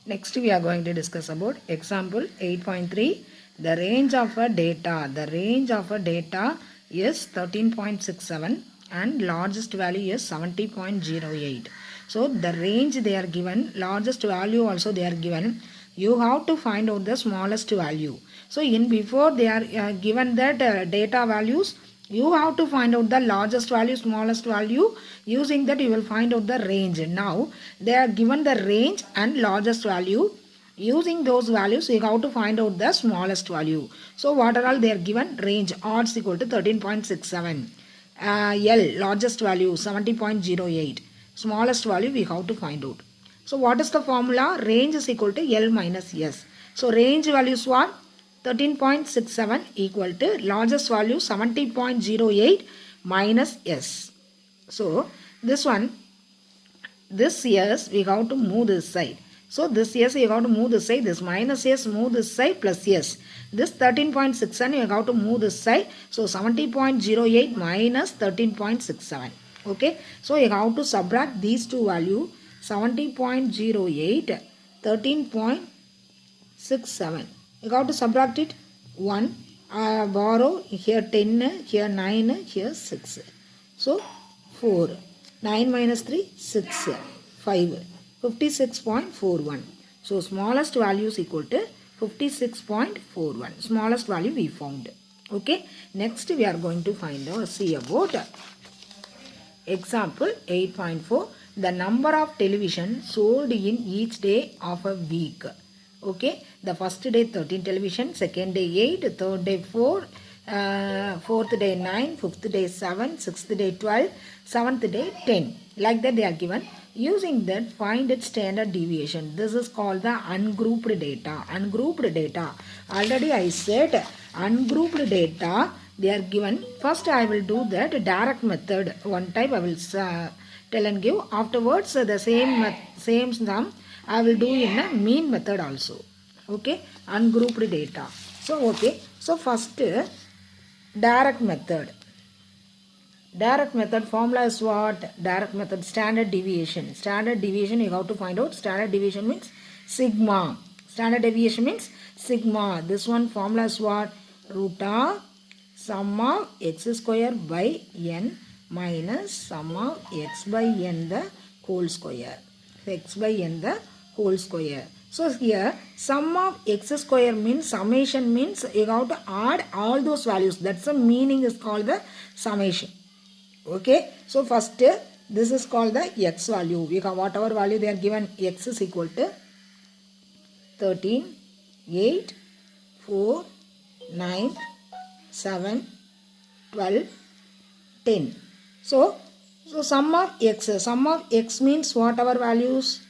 Next we are going to discuss about example 8.3. The range of a data. The range of a data is 13.67 and largest value is 70.08. So the range they are given, largest value also they are given. You have to find out the smallest value. So in before they are given that data values, you have to find out the largest value, smallest value. Using that you will find out the range. Now they are given the range and largest value. Using those values you have to find out the smallest value. So what are all they are given? Range odds equal to 13.67. L largest value 70.08. Smallest value we have to find out. So what is the formula? Range is equal to L minus S. So range value is what? 13.67 equal to largest value 70.08 minus S. So this one, this S we have to move this side. So this S you have to move this side, this minus S move this side plus S. This 13.67 you have to move this side. So 70.08 minus 13.67. Okay. So you have to subtract these two values, 70.08, 13.67. You got to subtract it. 1, borrow, here 10, here 9, here 6. So 4, 9 minus 3, 6, 5, 56.41. So smallest value is equal to 56.41. Smallest value we found. Okay. Next we are going to find out, see about example 8.4. The number of television sold in each day of a week. Okay, the first day 13 television, second day 8, third day 4, fourth day 9, fifth day 7, sixth day 12, seventh day 10. Like that they are given. Using that, find its standard deviation. This is called the ungrouped data. Ungrouped data. Already I said ungrouped data they are given. First I will do that direct method. One type I will tell and give. Afterwards the same sum I will do in a mean method also. Okay, ungrouped data. So okay, so first direct method. Direct method formula is what? Direct method standard deviation. Standard deviation you have to find out. Standard deviation means sigma. Standard deviation means sigma. This one formula is what? Root of sum of x square by n minus sum of x by n the whole square. X by n the whole square. So here sum of x square means summation means you have to add all those values. That's the meaning is called the summation. Okay. So first this is called the x value. We have whatever value they are given, x is equal to 13, 8, 4, 9, 7, 12, 10. So sum of x means whatever values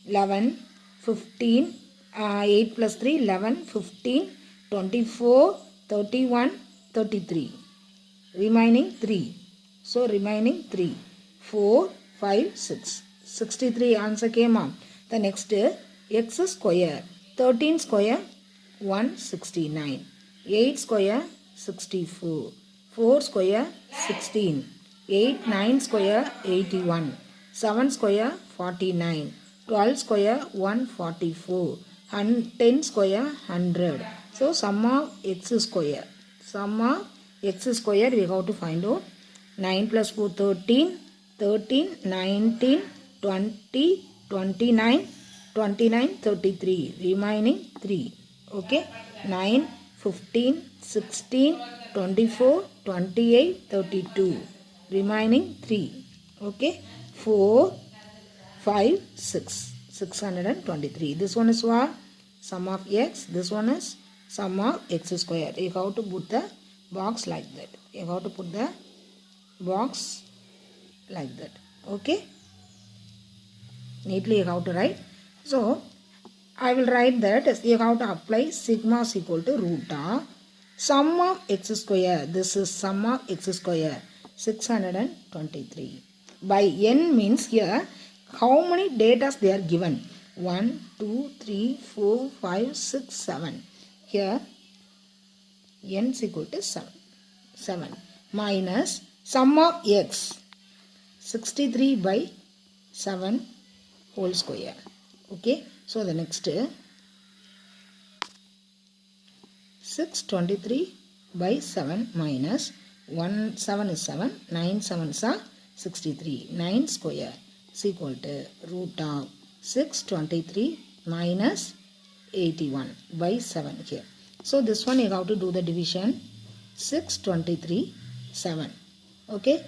11, 15, 8 plus 3, 11, 15, 24, 31, 33. Remaining 3. So remaining 3. 4, 5, 6. 63 answer came up. The next x square. 13 square 169. 8 square 64. 4 square 16. 8, 9 square 81. 7 square 49. 12 square 144. 10 square 100. So sum of x square. Sum of x square we have to find out. 9 plus 4 13. 13, 19, 20, 29, 29, 33. Remaining 3. Okay. 9, 15, 16, 24, 28, 32. Remaining 3. Okay. 4, 5, 6. 623. This one is what? Sum of x. This one is sum of x square. You have to put the box like that. You have to put the box like that. Okay. Neatly you have to write. So I will write that you have to apply sigma is equal to root of sum of x square. This is sum of x square. 623. By n means here how many data they are given? 1, 2, 3, 4, 5, 6, 7. Here n is equal to 7. 7 minus sum of x 63 by 7 whole square. Okay, so the next 623 by 7 minus 1 7 is 7, 9 7s are 63. 9 square is equal to root of 623 minus 81 by 7 here. So this one you have to do the division. 623 7. Okay,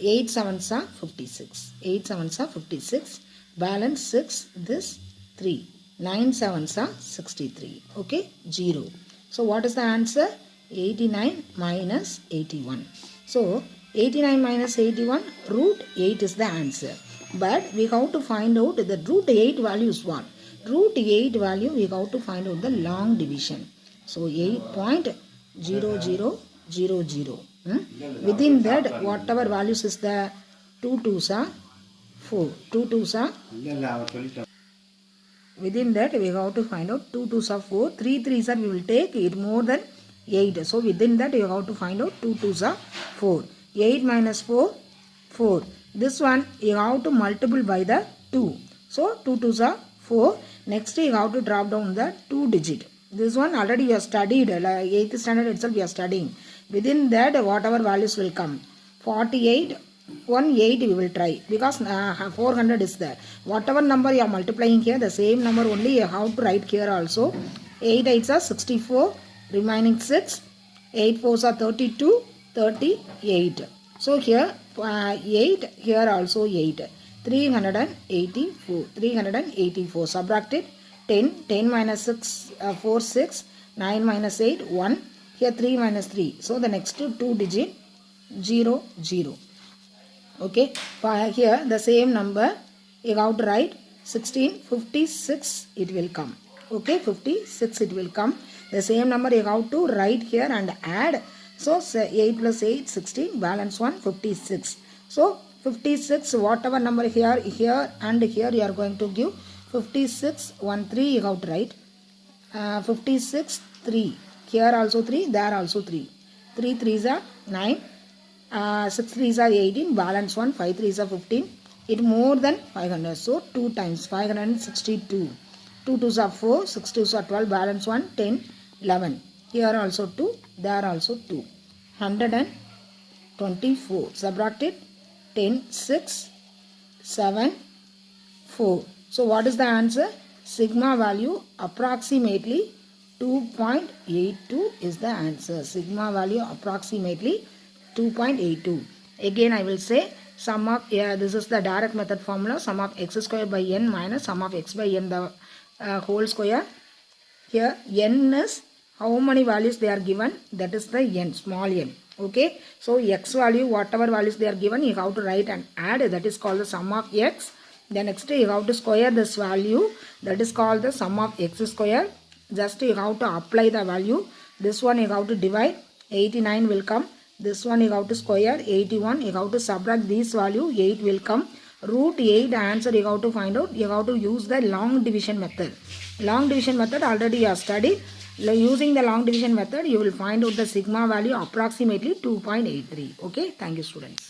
8 7s are 56. 8 7s are 56. Balance 6, this 3. 9 7s are 63. Okay, 0. So what is the answer? 89 minus 81. So 89 minus 81, root 8 is the answer. But we have to find out the root 8 value is what? Root 8 value we have to find out the long division. So 8.0000. Within that, whatever values is the 2 2s are 4. 2 2s are. Within that, we have to find out 2 2s are 4. 3 3s are we will take it more than 8. So within that, you have to find out 2 2s are 4. 8 minus 4, 4. This one you have to multiply by the 2. So 2 2s are 4. Next you have to drop down the 2 digit. This one already you have studied. 8th standard itself you are studying. Within that, whatever values will come. 48, 18 we will try. Because 400 is there. Whatever number you are multiplying here, the same number only you have to write here also. 8 8s are 64. Remaining 6. 8 4s are 32. 38. So here 8. Here also 8. 384. 384. Subtracted. 10. 10 minus 6. 4 6. 9 minus 8. 1. Here 3 minus 3. So the next 2 digit 0 0. Okay. Here the same number you have to write 1656 it will come. Okay. 56 it will come. The same number you have to write here and add. So 8 plus 8 16. Balance 1 56. So 56 whatever number here and here you are going to give 56 1 3 you have to write. 56 3. Here also 3, there also 3. 3 3s are 9. 6 3s are 18. Balance 1. 5 3s are 15. It more than 500. So 2 times 562. 2 2s are 4. 6 2s are 12. Balance 1. 10. 11. Here also 2. There also 2. 124. Subtracted. 10 6 7 4. So what is the answer? Sigma value approximately 2.82 is the answer. Sigma value approximately 2.82. Again I will say sum of, this is the direct method formula, sum of x square by n minus sum of x by n the whole square. Here n is how many values they are given, that is the n, small n. Okay, so x value whatever values they are given you have to write and add, that is called the sum of x. Then next you have to square this value, that is called the sum of x square. Just you have to apply the value. This one you have to divide, 89 will come. This one you have to square, 81. You have to subtract this value, 8 will come. Root 8 answer you have to find out. You have to use the long division method. Long division method already you have studied. Using the long division method you will find out the sigma value approximately 2.83. Okay, thank you students.